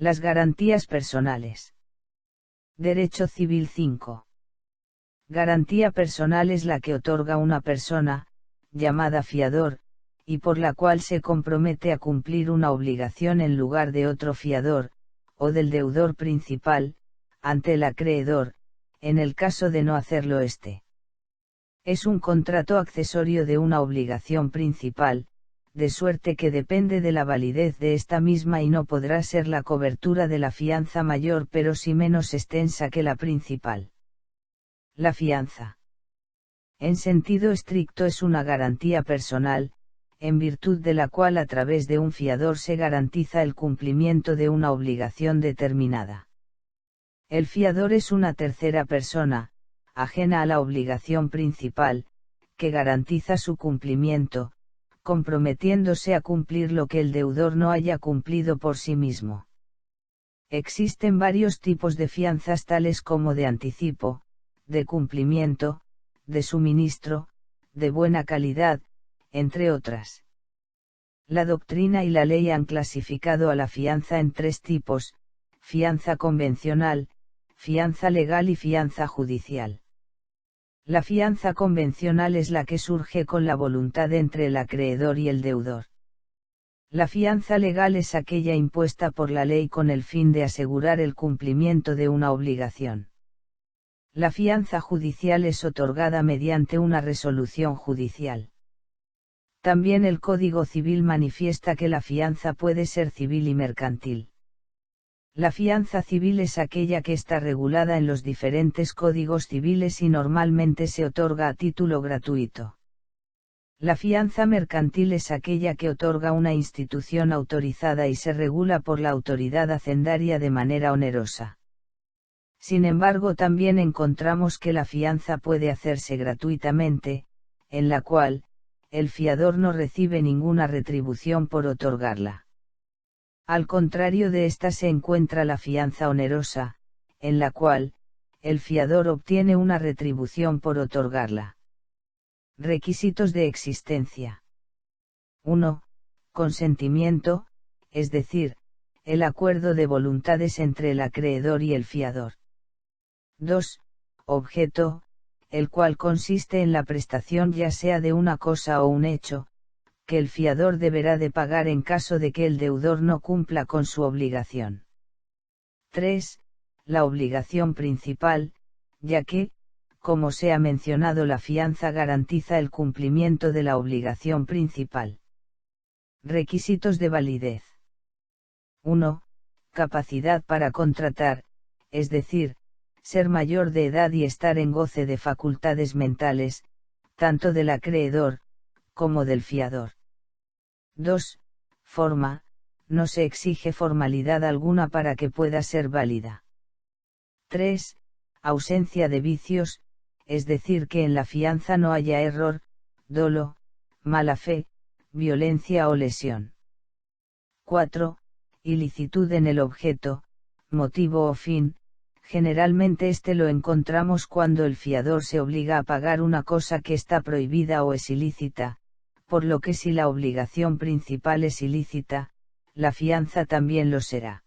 Las garantías personales. Derecho Civil 5. Garantía personal es la que otorga una persona, llamada fiador, y por la cual se compromete a cumplir una obligación en lugar de otro fiador, o del deudor principal, ante el acreedor, en el caso de no hacerlo éste. Es un contrato accesorio de una obligación principal, de suerte que depende de la validez de esta misma y no podrá ser la cobertura de la fianza mayor pero sí menos extensa que la principal. La fianza. En sentido estricto es una garantía personal, en virtud de la cual a través de un fiador se garantiza el cumplimiento de una obligación determinada. El fiador es una tercera persona, ajena a la obligación principal, que garantiza su cumplimiento, comprometiéndose a cumplir lo que el deudor no haya cumplido por sí mismo. Existen varios tipos de fianzas tales como de anticipo, de cumplimiento, de suministro, de buena calidad, entre otras. La doctrina y la ley han clasificado a la fianza en tres tipos: fianza convencional, fianza legal y fianza judicial. La fianza convencional es la que surge con la voluntad entre el acreedor y el deudor. La fianza legal es aquella impuesta por la ley con el fin de asegurar el cumplimiento de una obligación. La fianza judicial es otorgada mediante una resolución judicial. También el Código Civil manifiesta que la fianza puede ser civil y mercantil. La fianza civil es aquella que está regulada en los diferentes códigos civiles y normalmente se otorga a título gratuito. La fianza mercantil es aquella que otorga una institución autorizada y se regula por la autoridad hacendaria de manera onerosa. Sin embargo, también encontramos que la fianza puede hacerse gratuitamente, en la cual, el fiador no recibe ninguna retribución por otorgarla. Al contrario de esta se encuentra la fianza onerosa, en la cual, el fiador obtiene una retribución por otorgarla. Requisitos de existencia. 1. Consentimiento, es decir, el acuerdo de voluntades entre el acreedor y el fiador. 2. Objeto, el cual consiste en la prestación ya sea de una cosa o un hecho, que el fiador deberá de pagar en caso de que el deudor no cumpla con su obligación. 3. La obligación principal, ya que, como se ha mencionado, la fianza garantiza el cumplimiento de la obligación principal. Requisitos de validez. 1. Capacidad para contratar, es decir, ser mayor de edad y estar en goce de facultades mentales, tanto del acreedor, como del fiador. 2. Forma, no se exige formalidad alguna para que pueda ser válida. 3. Ausencia de vicios, es decir que en la fianza no haya error, dolo, mala fe, violencia o lesión. 4. Ilicitud en el objeto, motivo o fin. Generalmente este lo encontramos cuando el fiador se obliga a pagar una cosa que está prohibida o es ilícita, por lo que si la obligación principal es ilícita, la fianza también lo será.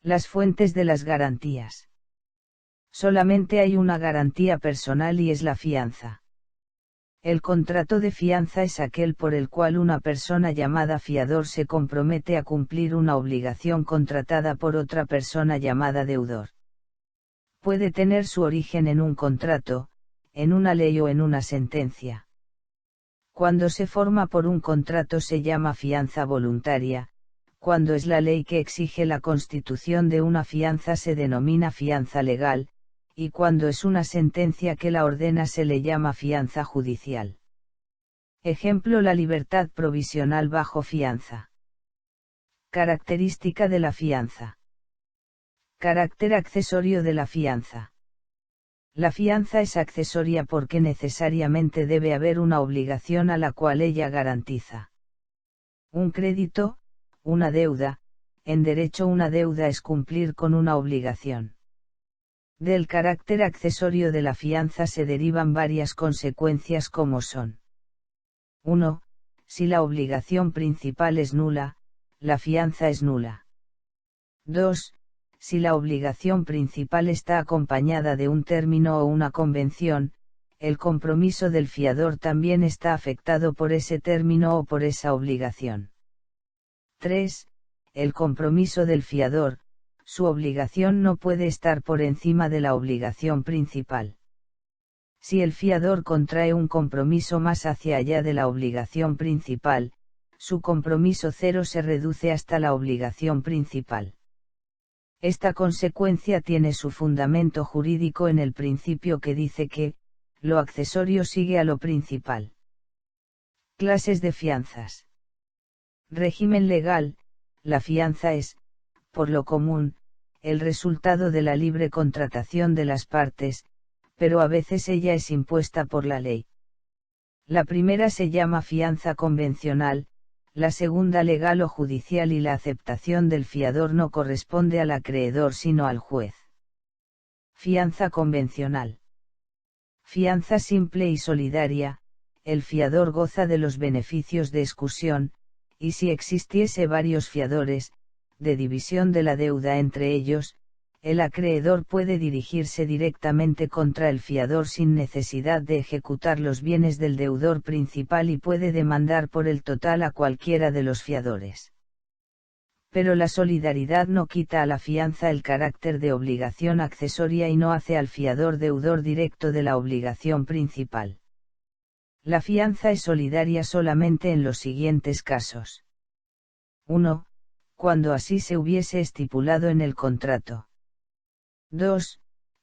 Las fuentes de las garantías. Solamente hay una garantía personal y es la fianza. El contrato de fianza es aquel por el cual una persona llamada fiador se compromete a cumplir una obligación contratada por otra persona llamada deudor. Puede tener su origen en un contrato, en una ley o en una sentencia. Cuando se forma por un contrato se llama fianza voluntaria, cuando es la ley que exige la constitución de una fianza se denomina fianza legal, y cuando es una sentencia que la ordena se le llama fianza judicial. Ejemplo: la libertad provisional bajo fianza. Característica de la fianza. Carácter accesorio de la fianza. La fianza es accesoria porque necesariamente debe haber una obligación a la cual ella garantiza. Un crédito, una deuda, en derecho una deuda es cumplir con una obligación. Del carácter accesorio de la fianza se derivan varias consecuencias como son: 1. Si la obligación principal es nula, la fianza es nula. 2. Si la obligación principal está acompañada de un término o una convención, el compromiso del fiador también está afectado por ese término o por esa obligación. 3. El compromiso del fiador, su obligación no puede estar por encima de la obligación principal. Si el fiador contrae un compromiso más hacia allá de la obligación principal, su compromiso cero se reduce hasta la obligación principal. Esta consecuencia tiene su fundamento jurídico en el principio que dice que, lo accesorio sigue a lo principal. Clases de fianzas. Régimen legal. La fianza es, por lo común, el resultado de la libre contratación de las partes, pero a veces ella es impuesta por la ley. La primera se llama fianza convencional, la segunda legal o judicial, y la aceptación del fiador no corresponde al acreedor sino al juez. Fianza convencional. Fianza simple y solidaria. El fiador goza de los beneficios de escusión, y si existiese varios fiadores, de división de la deuda entre ellos, el acreedor puede dirigirse directamente contra el fiador sin necesidad de ejecutar los bienes del deudor principal y puede demandar por el total a cualquiera de los fiadores. Pero la solidaridad no quita a la fianza el carácter de obligación accesoria y no hace al fiador deudor directo de la obligación principal. La fianza es solidaria solamente en los siguientes casos. 1. Cuando así se hubiese estipulado en el contrato. 2.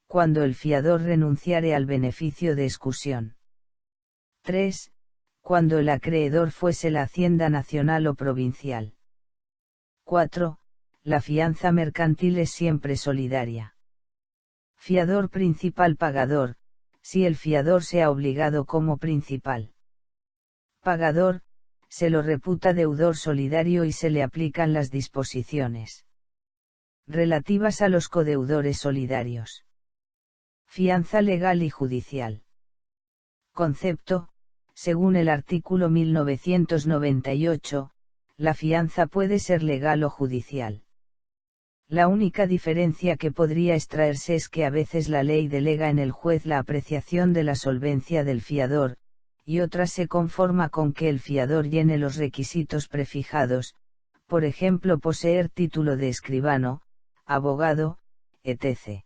Cuando el fiador renunciare al beneficio de escusión. 3. Cuando el acreedor fuese la Hacienda Nacional o provincial. 4. La fianza mercantil es siempre solidaria. Fiador principal pagador, si el fiador sea obligado como principal. Pagador, se lo reputa deudor solidario y se le aplican las disposiciones relativas a los codeudores solidarios. Fianza legal y judicial. Concepto: según el artículo 1998, la fianza puede ser legal o judicial. La única diferencia que podría extraerse es que a veces la ley delega en el juez la apreciación de la solvencia del fiador, y otras se conforma con que el fiador llene los requisitos prefijados, por ejemplo poseer título de escribano, abogado, etc.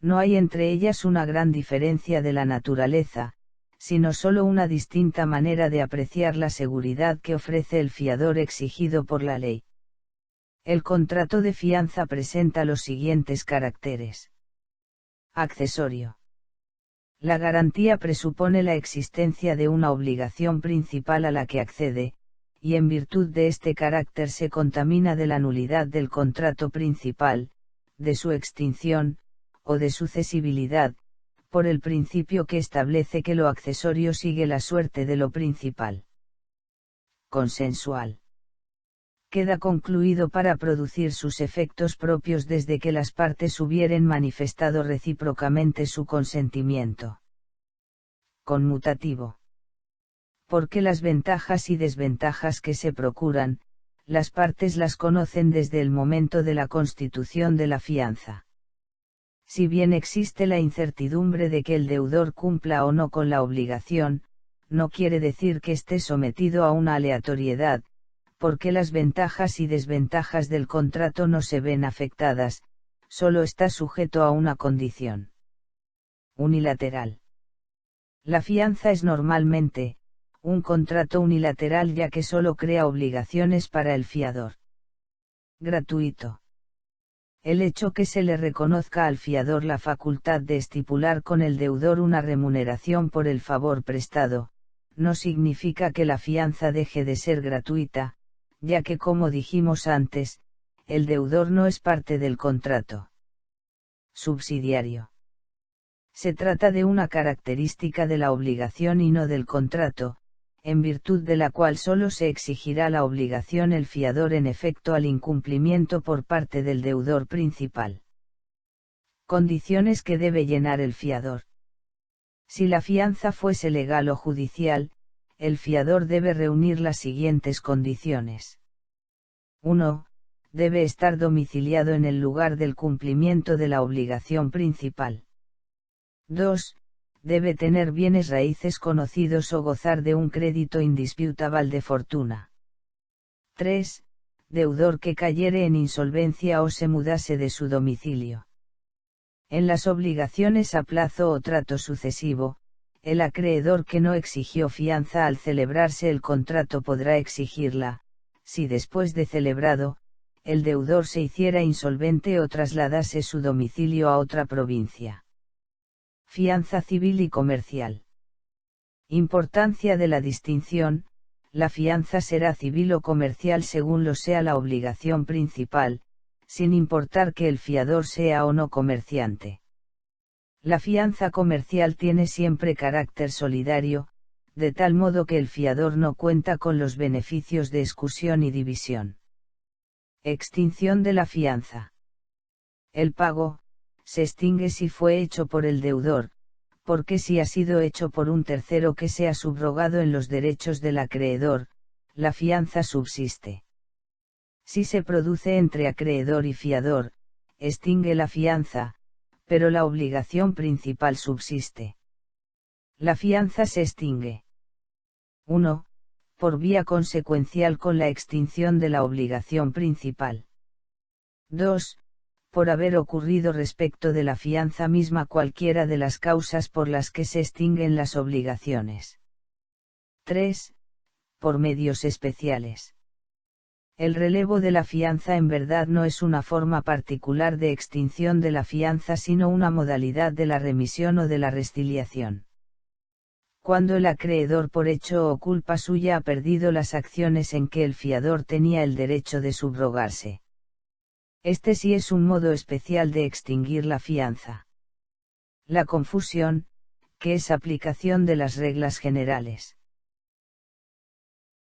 No hay entre ellas una gran diferencia de la naturaleza, sino solo una distinta manera de apreciar la seguridad que ofrece el fiador exigido por la ley. El contrato de fianza presenta los siguientes caracteres. Accesorio. La garantía presupone la existencia de una obligación principal a la que accede, y en virtud de este carácter se contamina de la nulidad del contrato principal, de su extinción, o de su cesibilidad, por el principio que establece que lo accesorio sigue la suerte de lo principal. Consensual. Queda concluido para producir sus efectos propios desde que las partes hubieren manifestado recíprocamente su consentimiento. Conmutativo. Porque las ventajas y desventajas que se procuran, las partes las conocen desde el momento de la constitución de la fianza. Si bien existe la incertidumbre de que el deudor cumpla o no con la obligación, no quiere decir que esté sometido a una aleatoriedad, porque las ventajas y desventajas del contrato no se ven afectadas, solo está sujeto a una condición. Unilateral. La fianza es normalmente un contrato unilateral ya que solo crea obligaciones para el fiador. Gratuito. El hecho que se le reconozca al fiador la facultad de estipular con el deudor una remuneración por el favor prestado, no significa que la fianza deje de ser gratuita, ya que como dijimos antes, el deudor no es parte del contrato. Subsidiario. Se trata de una característica de la obligación y no del contrato, en virtud de la cual solo se exigirá la obligación el fiador en efecto al incumplimiento por parte del deudor principal. Condiciones que debe llenar el fiador. Si la fianza fuese legal o judicial, el fiador debe reunir las siguientes condiciones. 1. debe estar domiciliado en el lugar del cumplimiento de la obligación principal. 2. Debe tener bienes raíces conocidos o gozar de un crédito indisputable de fortuna. 3. Deudor que cayere en insolvencia o se mudase de su domicilio. En las obligaciones a plazo o trato sucesivo, el acreedor que no exigió fianza al celebrarse el contrato podrá exigirla, si después de celebrado, el deudor se hiciera insolvente o trasladase su domicilio a otra provincia. Fianza civil y comercial. Importancia de la distinción: la fianza será civil o comercial según lo sea la obligación principal, sin importar que el fiador sea o no comerciante. La fianza comercial tiene siempre carácter solidario, de tal modo que el fiador no cuenta con los beneficios de escusión y división. Extinción de la fianza. El pago se extingue si fue hecho por el deudor, porque si ha sido hecho por un tercero que sea subrogado en los derechos del acreedor, la fianza subsiste. Si se produce entre acreedor y fiador, extingue la fianza, pero la obligación principal subsiste. La fianza se extingue. 1. Por vía consecuencial con la extinción de la obligación principal. 2. Por haber ocurrido respecto de la fianza misma cualquiera de las causas por las que se extinguen las obligaciones. 3. Por medios especiales. El relevo de la fianza en verdad no es una forma particular de extinción de la fianza sino una modalidad de la remisión o de la resiliación. Cuando el acreedor por hecho o culpa suya ha perdido las acciones en que el fiador tenía el derecho de subrogarse. Este sí es un modo especial de extinguir la fianza. La confusión, que es aplicación de las reglas generales.